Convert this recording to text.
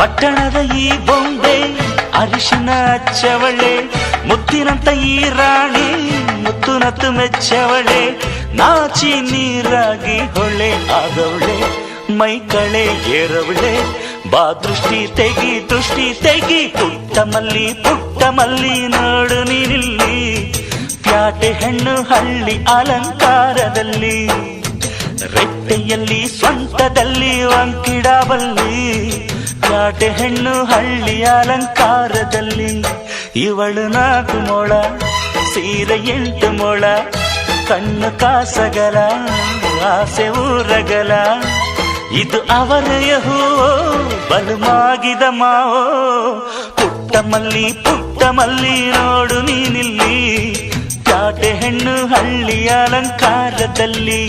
ಪಟ್ಟಣದ ಈ ಬೊಂಬೆ ಅರಿಶಿನ ಹಚ್ಚವಳೆ, ಮುತ್ತಿನಂತ ಈ ರಾಣಿ ಮುತ್ತು ನತ್ತು ಮೆಚ್ಚವಳೆ, ನಾಚಿ ನೀರಾಗಿ ಹೊಳೆ ಆದವಳೆ, ಮೈ ಕಳೆ ಏರವಳೆ, ಬಾ ದೃಷ್ಟಿ ತೆಗಿ ಪುಟ್ಟ ಮಲ್ಲಿ ನೋಡು ನೀನಿಲ್ಲಿ, ಪ್ಯಾಟೆ ಹೆಣ್ಣು ಹಳ್ಳಿ ಅಲಂಕಾರದಲ್ಲಿ, ರೆಟ್ಟೆಯಲ್ಲಿ ಸ್ವಂತದಲ್ಲಿ ವಂಕಿಡಬಲ್ಲಿ, ಪ್ಯಾಟೆ ಹೆಣ್ಣು ಹಳ್ಳಿ ಅಲಂಕಾರದಲ್ಲಿ, ಇವಳು 4 ಮೊಳ ಸೀರೆ 8 ಮೊಳ, ಕಣ್ಣು ಕಾಸಗಲ ಆಸೆ ಊರಗಲ, ಇದು ಅವರೆಯ ಹೂವೋ ಬಲು ಮಾಗಿದ ಮಾವೋ, ಪುಟ್ಟ ಮಲ್ಲಿ ನೋಡು ನೀನಿಲ್ಲಿ, ಪ್ಯಾಟೆ ಹೆಣ್ಣು ಹಳ್ಳಿ ಅಲಂಕಾರದಲ್ಲಿ.